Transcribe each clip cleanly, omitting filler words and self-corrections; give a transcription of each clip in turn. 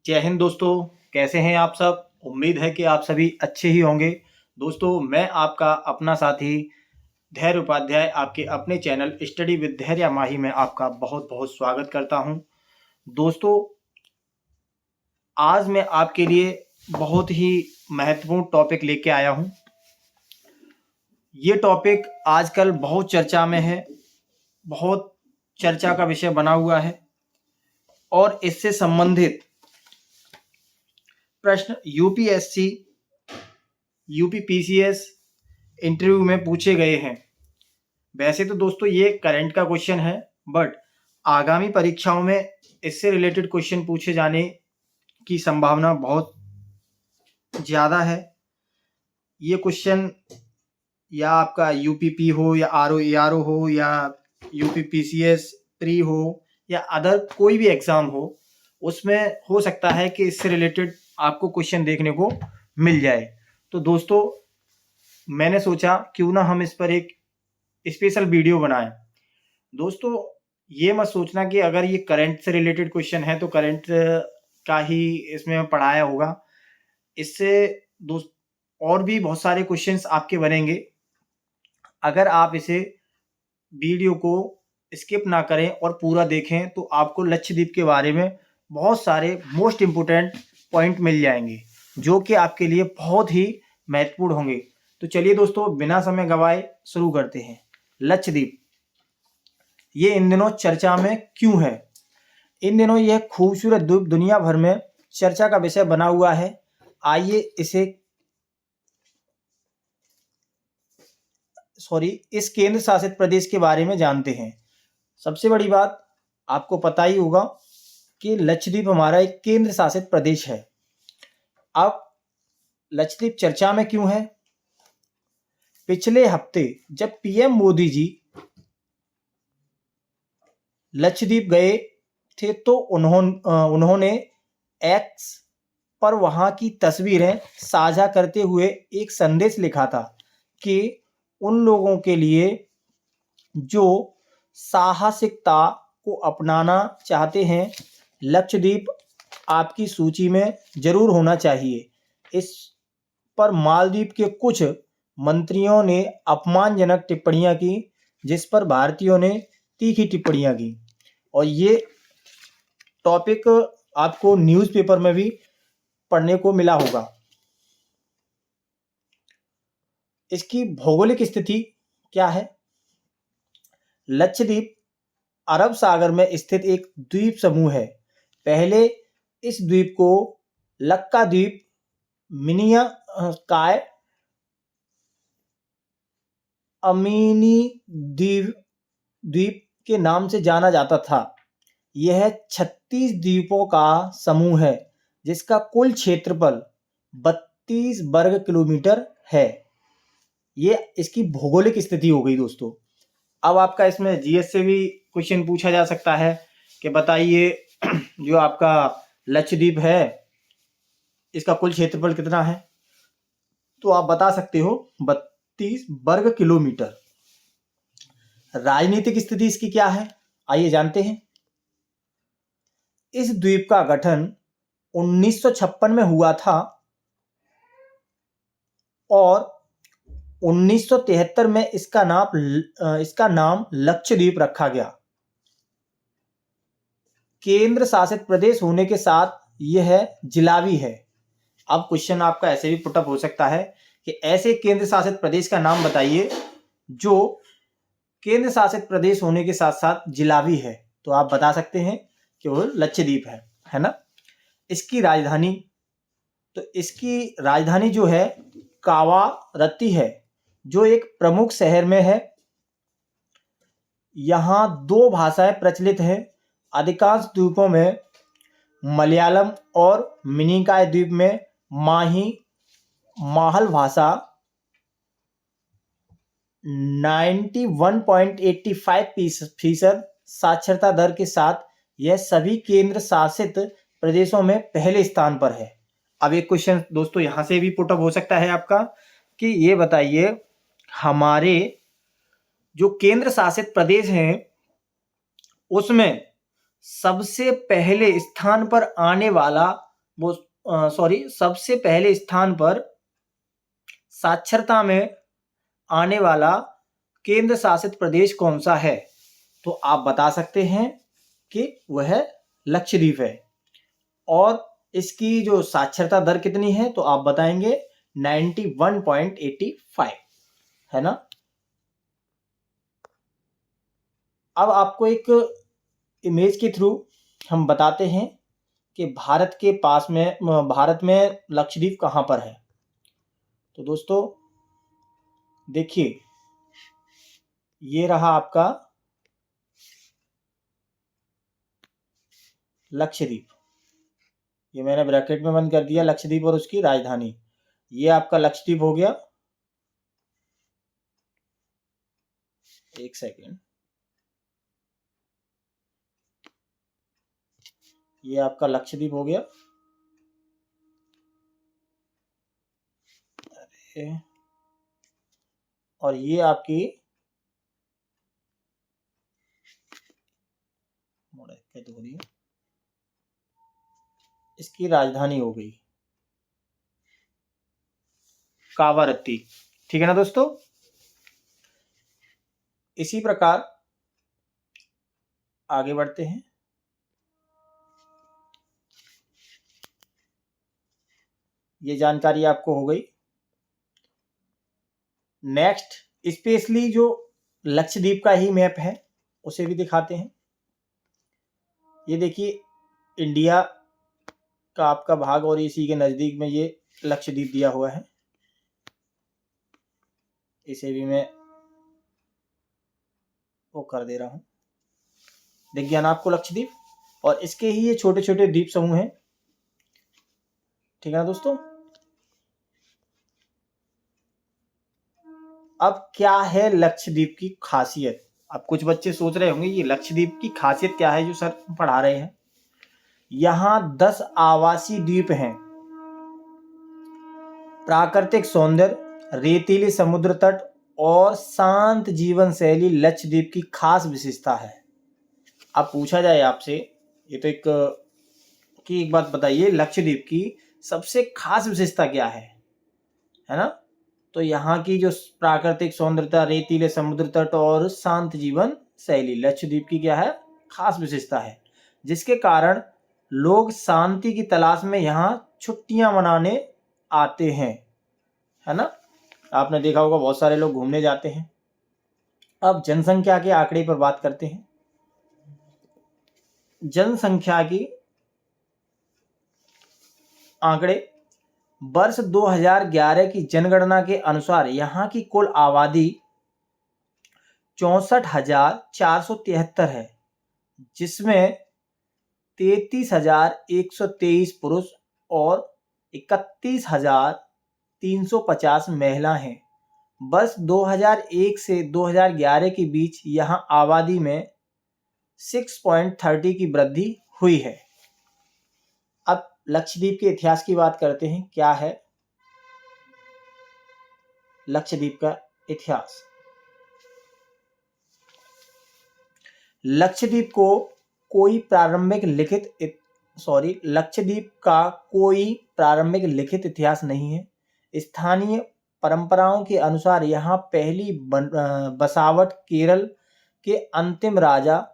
जय हिंद दोस्तों। कैसे हैं आप सब? उम्मीद है कि आप सभी अच्छे ही होंगे। दोस्तों, मैं आपका अपना साथी धैर्य उपाध्याय आपके अपने चैनल स्टडी विद धैर्य माही में आपका बहुत बहुत स्वागत करता हूं। दोस्तों, आज मैं आपके लिए बहुत ही महत्वपूर्ण टॉपिक लेके आया हूं। ये टॉपिक आजकल बहुत चर्चा में है, बहुत चर्चा का विषय बना हुआ है और इससे संबंधित प्रश्न यूपीएससी, यूपीपीसीएस इंटरव्यू में पूछे गए हैं। वैसे तो दोस्तों ये करंट का क्वेश्चन है, बट आगामी परीक्षाओं में इससे रिलेटेड क्वेश्चन पूछे जाने की संभावना बहुत ज़्यादा है। ये क्वेश्चन या आपका यूपीपी हो या आरओ हो या यूपीपीसीएस प्री हो या अदर कोई भी एग्ज़ाम हो, उसमें हो सकता है कि इससे रिलेटेड आपको क्वेश्चन देखने को मिल जाए। तो दोस्तों, मैंने सोचा क्यों ना हम इस पर एक स्पेशल वीडियो बनाएं। दोस्तों, ये मत सोचना कि अगर ये करंट से रिलेटेड क्वेश्चन है तो करंट का ही इसमें पढ़ाया होगा। इससे दोस्त और भी बहुत सारे क्वेश्चंस आपके बनेंगे। अगर आप इसे वीडियो को स्किप ना करें और पूरा देखें तो आपको लक्षद्वीप के बारे में बहुत सारे मोस्ट इम्पोर्टेंट पॉइंट मिल जाएंगे जो कि आपके लिए बहुत ही महत्वपूर्ण होंगे। तो चलिए दोस्तों, बिना समय गवाए शुरू करते हैं। लक्षद्वीप ये इन दिनों चर्चा में क्यों है? इन दिनों यह खूबसूरत द्वीप दुनिया भर में चर्चा का विषय बना हुआ है। आइए इस केंद्र शासित प्रदेश के बारे में जानते हैं। सबसे बड़ी बात, आपको पता ही होगा कि लक्षद्वीप हमारा एक केंद्र शासित प्रदेश है। अब लक्षद्वीप चर्चा में क्यों है? पिछले हफ्ते जब पीएम मोदी जी लक्षद्वीप गए थे तो उन्होंने एक्स पर वहां की तस्वीरें साझा करते हुए एक संदेश लिखा था कि उन लोगों के लिए जो साहसिकता को अपनाना चाहते हैं, लक्षद्वीप आपकी सूची में जरूर होना चाहिए। इस पर मालदीव के कुछ मंत्रियों ने अपमानजनक टिप्पणियां की, जिस पर भारतीयों ने तीखी टिप्पणियां की। और ये टॉपिक आपको न्यूज़पेपर में भी पढ़ने को मिला होगा। इसकी भौगोलिक स्थिति क्या है? लक्षद्वीप अरब सागर में स्थित एक द्वीप समूह है। पहले इस द्वीप को लक्का द्वीप, मिनियाकाय, अमीनी द्वीप के नाम से जाना जाता था। यह 36 द्वीपों का समूह है जिसका कुल क्षेत्रफल 32 वर्ग किलोमीटर है। ये इसकी भौगोलिक स्थिति हो गई दोस्तों। अब आपका इसमें जीएस से भी क्वेश्चन पूछा जा सकता है कि बताइए जो आपका लक्षद्वीप है इसका कुल क्षेत्रफल कितना है? तो आप बता सकते हो 32 वर्ग किलोमीटर। राजनीतिक स्थिति इसकी क्या है, आइए जानते हैं। इस द्वीप का गठन 1956 में हुआ था और 1973 में इसका नाम लक्षद्वीप रखा गया। केंद्र शासित प्रदेश होने के साथ यह जिलावी है। अब क्वेश्चन आपका ऐसे भी पुटअप हो सकता है कि ऐसे केंद्र शासित प्रदेश का नाम बताइए जो केंद्र शासित प्रदेश होने के साथ साथ जिलावी है। तो आप बता सकते हैं कि वो लक्षद्वीप है ना। इसकी राजधानी जो है कावारत्ती है, जो एक प्रमुख शहर में है। यहाँ 2 भाषाएं प्रचलित हैं। अधिकांश द्वीपों में मलयालम और मिनिकॉय द्वीप में माहल भाषा 91.85% साक्षरता दर के साथ यह सभी केंद्र शासित प्रदेशों में पहले स्थान पर है। अब एक क्वेश्चन दोस्तों यहाँ से भी पुटअप हो सकता है आपका कि ये बताइए हमारे जो केंद्र शासित प्रदेश हैं उसमें सबसे पहले स्थान पर आने वाला वो सबसे पहले स्थान पर साक्षरता में आने वाला केंद्र शासित प्रदेश कौन सा है? तो आप बता सकते हैं कि वह लक्षद्वीप है। और इसकी जो साक्षरता दर कितनी है? तो आप बताएंगे 91.85, है ना। अब आपको एक इमेज के थ्रू हम बताते हैं कि भारत में लक्षद्वीप कहाँ पर है। तो दोस्तों देखिए, ये रहा आपका लक्षद्वीप, ये मैंने ब्रैकेट में बंद कर दिया, लक्षद्वीप और उसकी राजधानी। ये आपका लक्षद्वीप हो गया। एक सेकेंड, ये आपका लक्षद्वीप हो गया। अरे, और ये आपकी हो रही है, इसकी राजधानी हो गई कावारत्ती। ठीक है ना दोस्तों। इसी प्रकार आगे बढ़ते हैं। ये जानकारी आपको हो गई। नेक्स्ट, स्पेशली जो लक्षद्वीप का ही मैप है उसे भी दिखाते हैं। ये देखिए, इंडिया का आपका भाग और इसी के नजदीक में ये लक्षद्वीप दिया हुआ है। इसे भी मैं वो कर दे रहा हूं, दिख गया ना आपको लक्षद्वीप। और इसके ही ये छोटे छोटे द्वीप समूह हैं। ठीक है ना दोस्तों। अब क्या है लक्षद्वीप की खासियत? अब कुछ बच्चे सोच रहे होंगे ये लक्षद्वीप की खासियत क्या है जो सर पढ़ा रहे हैं। यहां 10 आवासीय द्वीप हैं। प्राकृतिक सौंदर्य, रेतीले समुद्र तट और शांत जीवन शैली लक्षद्वीप की खास विशेषता है। अब पूछा जाए आपसे, ये तो एक बात बताइए, लक्षद्वीप की सबसे खास विशेषता क्या है ना। तो यहाँ की जो प्राकृतिक सौंदर्यता, रेतीले समुद्र तट और शांत जीवन शैली लक्षद्वीप की क्या है, खास विशेषता है, जिसके कारण लोग शांति की तलाश में यहाँ छुट्टियां मनाने आते हैं, है ना। आपने देखा होगा बहुत सारे लोग घूमने जाते हैं। अब जनसंख्या के आंकड़े पर बात करते हैं। जनसंख्या की आंकड़े वर्ष 2011 की जनगणना के अनुसार यहाँ की कुल आबादी 64,473 है, जिसमें 33,123 पुरुष और 31,350 महिला हैं। वर्ष 2001 से 2011 के बीच यहाँ आबादी में 6.30 की वृद्धि हुई है। अब लक्षद्वीप के इतिहास की बात करते हैं। क्या है लक्षद्वीप का इतिहास? लक्षद्वीप का कोई प्रारंभिक लिखित इतिहास नहीं है। स्थानीय परंपराओं के अनुसार यहाँ पहली बसावट केरल के अंतिम राजा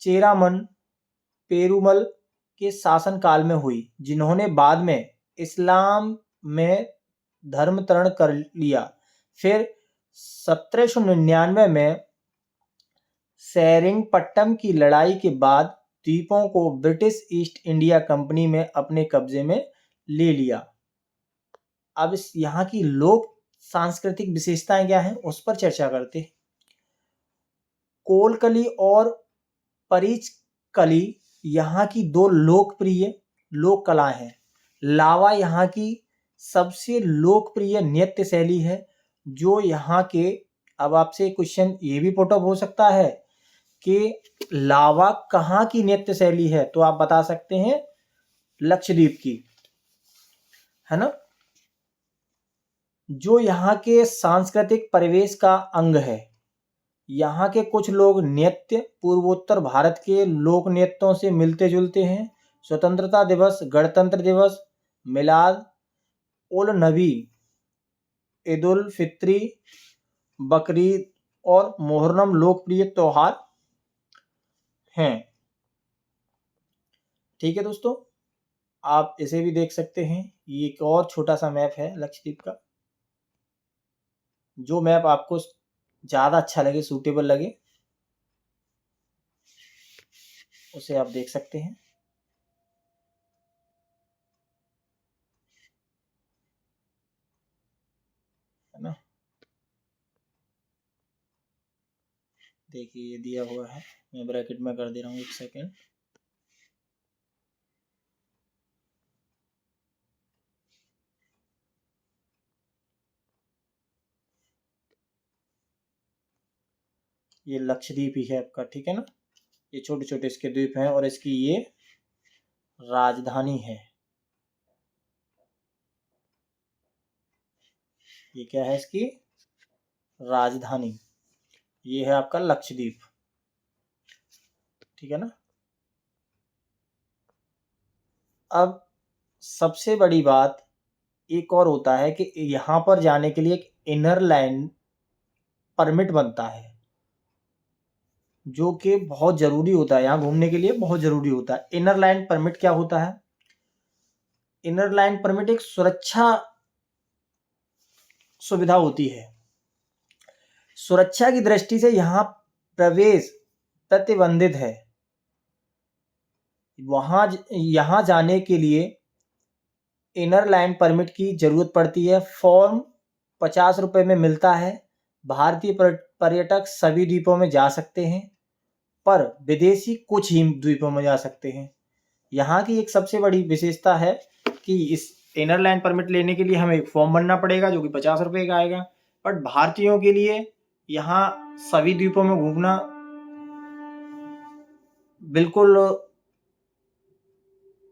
चेरामन पेरुमल के शासनकाल में हुई, जिन्होंने बाद में इस्लाम में धर्मांतरण कर लिया। फिर 1799 में सेरिंगपट्टम की लड़ाई के बाद द्वीपों को ब्रिटिश ईस्ट इंडिया कंपनी में अपने कब्जे में ले लिया। अब इस यहाँ की लोक सांस्कृतिक विशेषताएं क्या हैं उस पर चर्चा करते हैं। कोलकली और परिचकली यहाँ की दो लोकप्रिय लोक कलाएं हैं। लावा यहाँ की सबसे लोकप्रिय नृत्य शैली है, जो यहाँ के, अब आपसे क्वेश्चन ये भी पुट अप हो सकता है कि लावा कहाँ की नृत्य शैली है, तो आप बता सकते हैं लक्षद्वीप की, है ना, जो यहाँ के सांस्कृतिक परिवेश का अंग है। यहाँ के कुछ लोग नृत्य पूर्वोत्तर भारत के लोक नृत्यों से मिलते जुलते हैं। स्वतंत्रता दिवस, गणतंत्र दिवस, मिलाद उल नबी, ईद उल फित्री, बकरीद और मुहर्रम लोकप्रिय त्योहार हैं। ठीक है दोस्तों, आप इसे भी देख सकते हैं। ये एक और छोटा सा मैप है लक्षद्वीप का। जो मैप आपको ज़्यादा अच्छा लगे, सूटेबल लगे, उसे आप देख सकते हैं। है ना, देखिए ये दिया हुआ है, मैं ब्रैकेट में कर दे रहा हूँ, 1 सेकेंड। ये लक्षद्वीप ही है आपका, ठीक है ना। ये छोटे छोटे इसके द्वीप हैं और इसकी ये राजधानी है। ये क्या है, इसकी राजधानी। ये है आपका लक्षद्वीप, ठीक है ना। अब सबसे बड़ी बात एक और होता है कि यहाँ पर जाने के लिए एक इनर लाइन परमिट बनता है, जो कि बहुत ज़रूरी होता है। यहाँ घूमने के लिए बहुत ज़रूरी होता है। इनर लाइन परमिट क्या होता है? इनर लाइन परमिट एक सुरक्षा सुविधा होती है। सुरक्षा की दृष्टि से यहाँ प्रवेश प्रतिबंधित है। यहाँ जाने के लिए इनर लाइन परमिट की जरूरत पड़ती है। फॉर्म 50 रुपये में मिलता है। भारतीय पर्यटक सभी द्वीपों में जा सकते हैं, पर विदेशी कुछ ही द्वीपों में जा सकते हैं। यहाँ की एक सबसे बड़ी विशेषता है कि इस इनर लाइन परमिट लेने के लिए हमें एक फॉर्म भरना पड़ेगा, जो कि 50 रुपये का आएगा। बट भारतीयों के लिए यहाँ सभी द्वीपों में घूमना बिल्कुल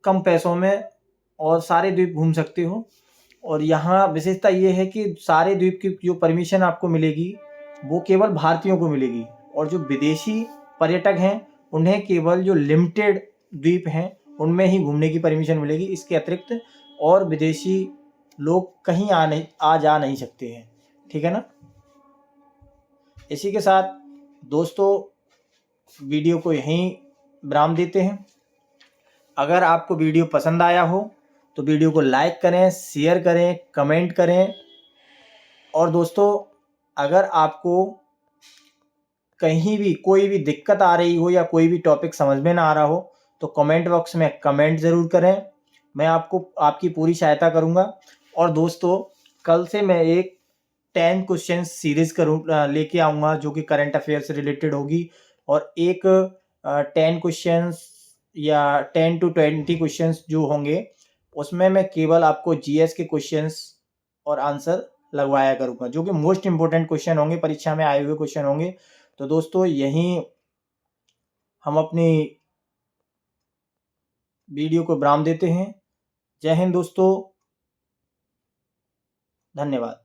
कम पैसों में और सारे द्वीप घूम सकते हो। और यहाँ विशेषता ये है कि सारे द्वीप की जो परमिशन आपको मिलेगी वो केवल भारतीयों को मिलेगी, और जो विदेशी पर्यटक हैं उन्हें केवल जो लिमिटेड द्वीप हैं उनमें ही घूमने की परमिशन मिलेगी। इसके अतिरिक्त और विदेशी लोग कहीं आ जा नहीं सकते हैं, ठीक है ना। इसी के साथ दोस्तों वीडियो को यहीं विराम देते हैं। अगर आपको वीडियो पसंद आया हो तो वीडियो को लाइक करें, शेयर करें, कमेंट करें। और दोस्तों अगर आपको कहीं भी कोई भी दिक्कत आ रही हो या कोई भी टॉपिक समझ में ना आ रहा हो तो कमेंट बॉक्स में कमेंट ज़रूर करें, मैं आपकी पूरी सहायता करूंगा। और दोस्तों कल से मैं एक 10 क्वेश्चन सीरीज लेके आऊँगा, जो कि करंट अफेयर से रिलेटेड होगी। और एक 10 क्वेश्चंस या 10 to 20 क्वेश्चंस जो होंगे उसमें मैं केवल आपको जीएस के क्वेश्चंस और आंसर लगवाया करूँगा, जो कि मोस्ट इंपॉर्टेंट क्वेश्चन होंगे, परीक्षा में आए हुए क्वेश्चन होंगे। तो दोस्तों यहीं हम अपनी वीडियो को विराम देते हैं। जय हिंद दोस्तों, धन्यवाद।